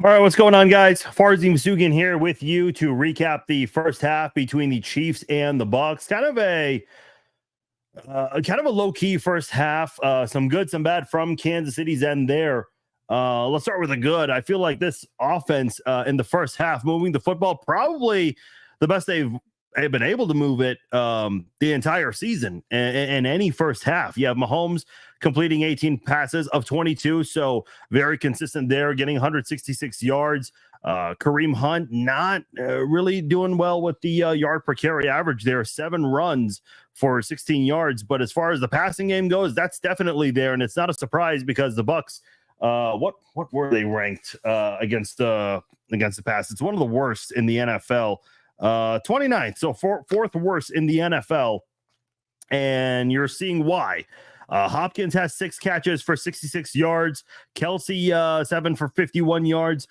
All right, what's going on, guys? Farzim Sugan here with you to recap the first half between the Chiefs and the Bucs. Kind of a low-key first half. Some good, some bad from Kansas City's end there. Let's start with the good. I feel like this offense in the first half, moving the football, probably the best they've been able to move it the entire season in any first half. You have Mahomes completing 18 passes of 22, so very consistent there, getting 166 yards. Kareem Hunt not really doing well with the yard per carry average there, 7 runs for 16 yards. But as far as the passing game goes, that's definitely there, and it's not a surprise because the Bucs, what were they ranked against the pass? It's one of the worst in the NFL. 29th, so fourth worst in the NFL, and you're seeing why. Hopkins has 6 catches for 66 yards. Kelsey 7 for 51 yards.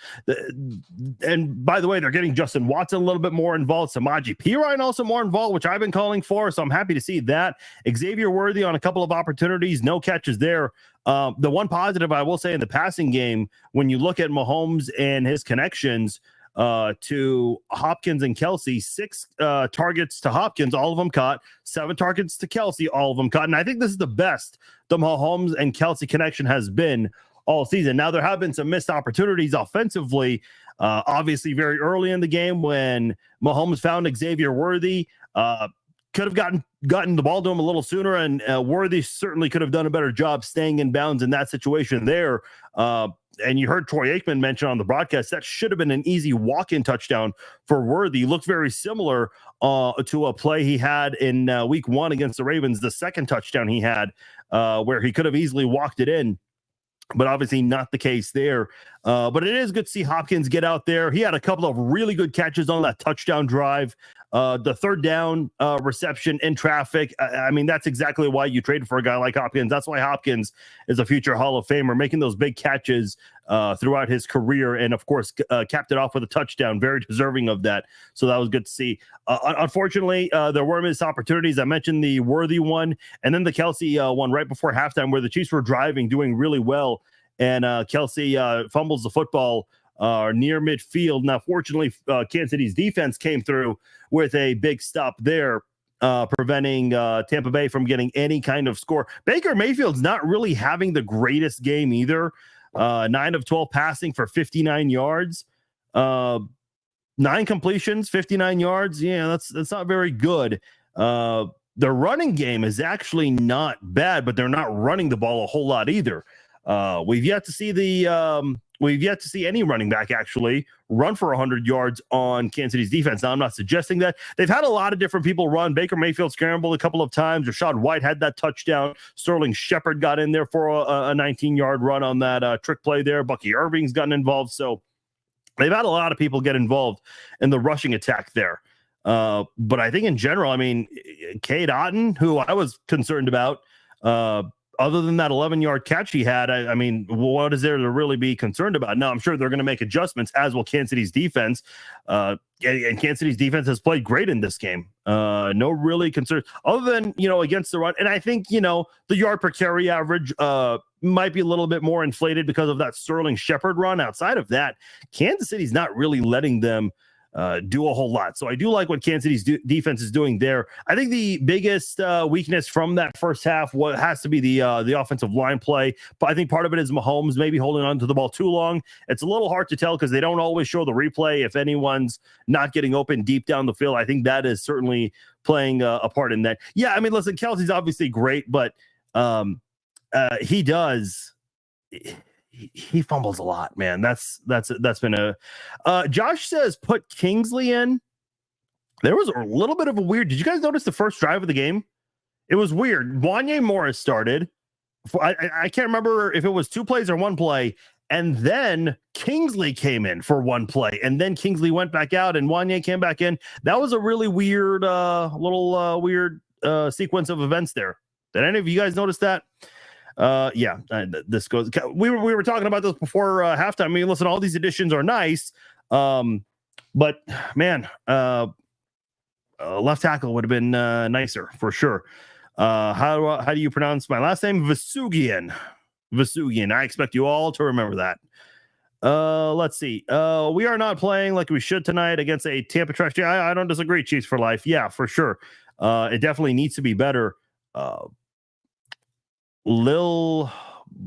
And by the way, they're getting Justin Watson a little bit more involved. Samaje Perine also more involved, which I've been calling for, so I'm happy to see that. Xavier Worthy on a couple of opportunities, no catches there. The one positive I will say in the passing game, when you look at Mahomes and his connections to Hopkins and Kelsey, 6 targets to Hopkins, all of them caught, 7 targets to Kelsey, all of them caught. And I think this is the best the Mahomes and Kelsey connection has been all season. Now, there have been some missed opportunities offensively, obviously very early in the game when Mahomes found Xavier Worthy. Could have gotten the ball to him a little sooner, and Worthy certainly could have done a better job staying in bounds in that situation there. And you heard Troy Aikman mention on the broadcast that should have been an easy walk-in touchdown for Worthy. Looked very similar to a play he had in week 1 against the Ravens, the second touchdown he had, where he could have easily walked it in. But obviously not the case there. But it is good to see Hopkins get out there. He had a couple of really good catches on that touchdown drive. The third down reception in traffic. I mean, that's exactly why you traded for a guy like Hopkins. That's why Hopkins is a future Hall of Famer, making those big catches throughout his career. And, of course, capped it off with a touchdown. Very deserving of that. So that was good to see. Unfortunately, there were missed opportunities. I mentioned the Worthy one and then the Kelsey one right before halftime where the Chiefs were driving, doing really well. And Kelsey fumbles the football near midfield. Now, fortunately, Kansas City's defense came through with a big stop there, preventing Tampa Bay from getting any kind of score. Baker Mayfield's not really having the greatest game either. 9 of 12 passing for 59 yards. 9 completions, 59 yards. Yeah, that's not very good. The running game is actually not bad, but they're not running the ball a whole lot either. We've yet to see any running back actually run for 100 yards on Kansas City's defense. Now, I'm not suggesting that. They've had a lot of different people run. Baker Mayfield scrambled a couple of times. Rashad White had that touchdown. Sterling Shepard got in there for a 19-yard run on that trick play there. Bucky Irving's gotten involved. So they've had a lot of people get involved in the rushing attack there. But I think in general, I mean, Cade Otton, who I was concerned about, other than that 11-yard catch he had, I mean, what is there to really be concerned about? Now, I'm sure they're going to make adjustments, as will Kansas City's defense. And Kansas City's defense has played great in this game. No really concern other than, against the run. And I think, the yard per carry average might be a little bit more inflated because of that Sterling Shepard run. Outside of that, Kansas City's not really letting them do a whole lot. So I do like what Kansas City's defense is doing there. I think the biggest weakness from that first half has to be the offensive line play. But I think part of it is Mahomes maybe holding on to the ball too long. It's a little hard to tell because they don't always show the replay if anyone's not getting open deep down the field. I think that is certainly playing a part in that. Yeah, I mean, listen, Kelsey's obviously great, but he does. He fumbles a lot, man. That's been a Josh says put Kingsley in. There was a little bit of a weird. Did you guys notice the first drive of the game? It was weird. Wanye Morris started. I can't remember if it was 2 plays or 1 play, and then Kingsley came in for 1 play, and then Kingsley went back out, and Wanye came back in. That was a really weird, weird sequence of events there. Did any of you guys notice that? This goes. We were talking about this before halftime. I mean, listen, all these additions are nice, but man, left tackle would have been nicer for sure. How do you pronounce my last name? Vasugian. I expect you all to remember that. Let's see. We are not playing like we should tonight against a Tampa trash. Yeah, I don't disagree. Chiefs for life. Yeah, for sure. It definitely needs to be better. Lil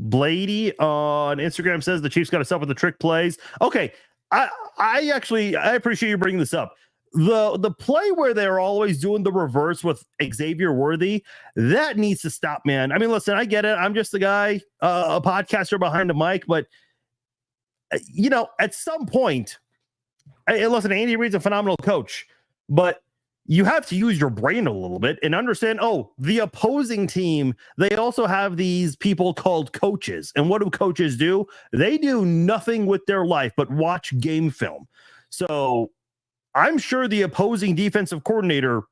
Blady on Instagram says the Chiefs got to stop with the trick plays. Okay, I actually I appreciate you bringing this up. The play where they're always doing the reverse with Xavier Worthy, that needs to stop, man. I mean, listen, I get it. I'm just a guy, a podcaster behind the mic, but at some point, listen, Andy Reid's a phenomenal coach, but you have to use your brain a little bit and understand, the opposing team, they also have these people called coaches. And what do coaches do? They do nothing with their life but watch game film. So I'm sure the opposing defensive coordinator,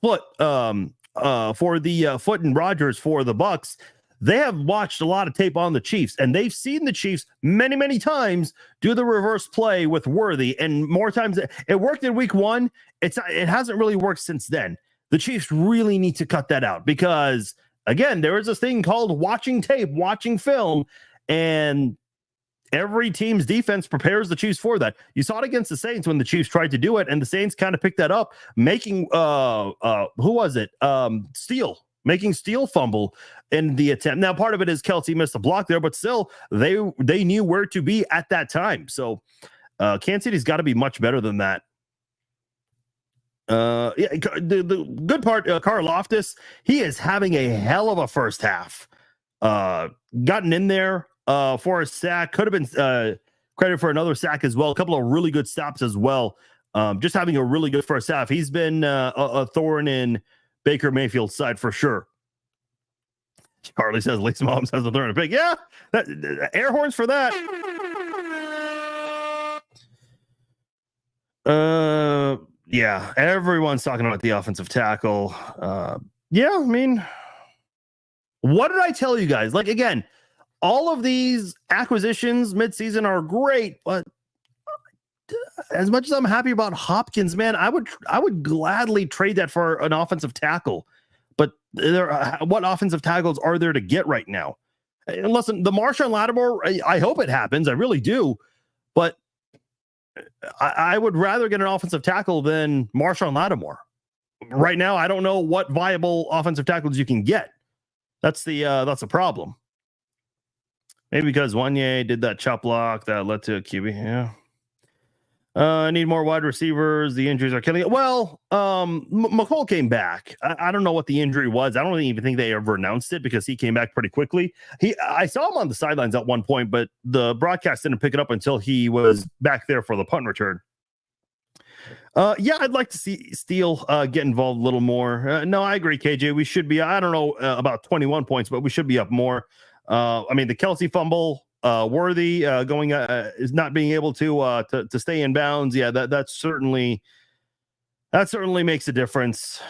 Foot and Rogers for the Bucs, they have watched a lot of tape on the Chiefs, and they've seen the Chiefs many, many times do the reverse play with Worthy, and more times it worked in week 1. It hasn't really worked since then. The Chiefs really need to cut that out because, again, there is this thing called watching tape, watching film, and every team's defense prepares the Chiefs for that. You saw it against the Saints when the Chiefs tried to do it, and the Saints kind of picked that up, making who was it? Making Steele fumble in the attempt. Now, part of it is Kelsey missed a block there, but still, they knew where to be at that time. So, Kansas City's got to be much better than that. The good part, Carl Loftus, he is having a hell of a first half. Gotten in there for a sack, could have been credit for another sack as well. A couple of really good stops as well. Just having a really good first half. He's been a thorn in Baker Mayfield's side for sure. Charlie says Lisa Mahomes has a thorn in a pig. Yeah, air horns for that. Yeah, everyone's talking about the offensive tackle. Yeah, I mean, what did I tell you guys? Like, again, all of these acquisitions midseason are great, but as much as I'm happy about Hopkins, man, I would gladly trade that for an offensive tackle. But what offensive tackles are there to get right now? And listen, the Marshawn Lattimore, I hope it happens. I really do. But I would rather get an offensive tackle than Marshawn Lattimore. Right now, I don't know what viable offensive tackles you can get. That's the problem. Maybe because Wanye did that chop block that led to a QB. Yeah. I need more wide receivers. The injuries are killing it. Well, McCall came back. I don't know what the injury was. I don't even think they ever announced it because he came back pretty quickly. I saw him on the sidelines at one point, but the broadcast didn't pick it up until he was back there for the punt return. Yeah, I'd like to see Steele get involved a little more. No, I agree, KJ. We should be, I don't know about 21 points, but we should be up more. I mean, the Kelsey fumble, Worthy going is not being able to stay in bounds. Yeah, that certainly makes a difference.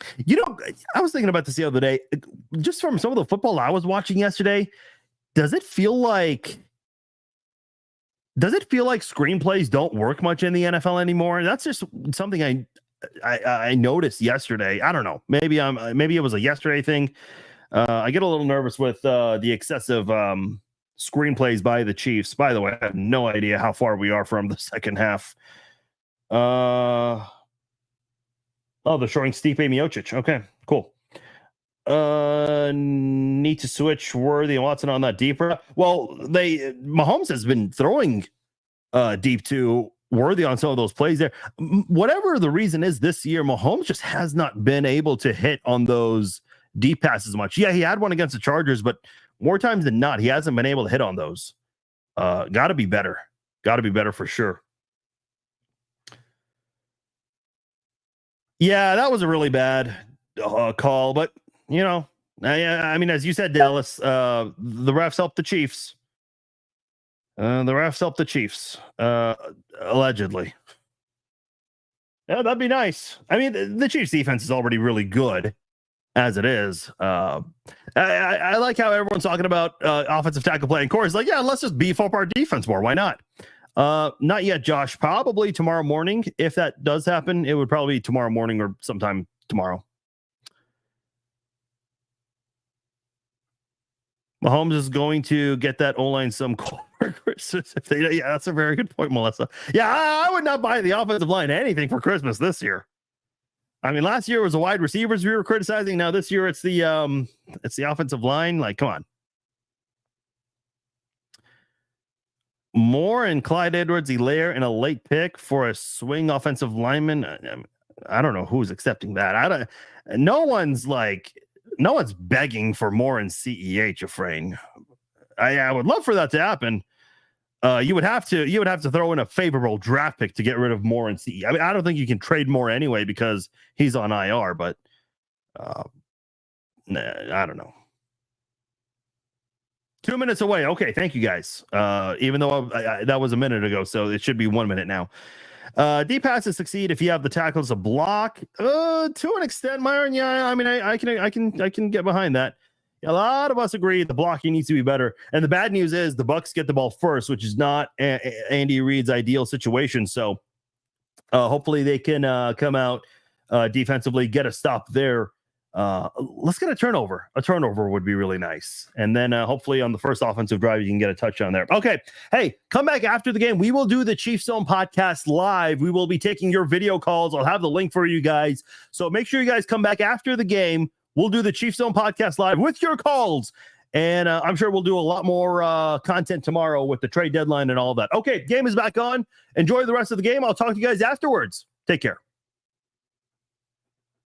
I was thinking about this the other day, just from some of the football I was watching yesterday. Does it feel like screenplays don't work much in the NFL anymore? That's just something I noticed yesterday. I don't know. Maybe it was a yesterday thing. I get a little nervous with the excessive screenplays by the Chiefs. By the way, I have no idea how far we are from the second half. They're showing Stipe Miocic. Okay, cool. Need to switch Worthy and Watson on that deeper. Well, Mahomes has been throwing deep to Worthy on some of those plays there. Whatever the reason is this year, Mahomes just has not been able to hit on those deep passes much. Yeah, he had one against the Chargers, but more times than not, he hasn't been able to hit on those. Got to be better. Got to be better for sure. Yeah, that was a really bad call, but I mean, as you said, Dallas, the refs helped the Chiefs. Allegedly. Yeah, that'd be nice. I mean, the Chiefs defense is already really good as it is. I like how everyone's talking about offensive tackle play. And Corey's like, yeah, let's just beef up our defense more. Why not? Not yet, Josh. Probably tomorrow morning. If that does happen, it would probably be tomorrow morning or sometime tomorrow. Mahomes is going to get that O-line some for Christmas. Yeah, that's a very good point, Melissa. Yeah, I would not buy the offensive line anything for Christmas this year. I mean, last year was the wide receivers we were criticizing. Now this year it's the offensive line. Like, come on. Moore and Clyde Edwards-Helaire in a late pick for a swing offensive lineman. I don't know who's accepting that. No one's begging for Moore and CEH, Efrain. I would love for that to happen. You would have to throw in a favorable draft pick to get rid of Moore and CE. I mean, I don't think you can trade Moore anyway because he's on IR, but I don't know. 2 minutes away. Okay, thank you guys. Even though that was a minute ago, so it should be 1 minute now. Deep passes succeed if you have the tackles to block. To an extent, Myron. Yeah, I mean, I can get behind that. A lot of us agree the blocking needs to be better. And the bad news is the Bucs get the ball first, which is not Andy Reid's ideal situation. So hopefully they can come out defensively, get a stop there. Let's get a turnover. A turnover would be really nice. And then hopefully on the first offensive drive, you can get a touchdown there. Okay. Hey, come back after the game. We will do the Chiefs Zone podcast live. We will be taking your video calls. I'll have the link for you guys. So make sure you guys come back after the game. We'll do the Chiefs Zone podcast live with your calls. And I'm sure we'll do a lot more content tomorrow with the trade deadline and all that. Okay. Game is back on. Enjoy the rest of the game. I'll talk to you guys afterwards. Take care.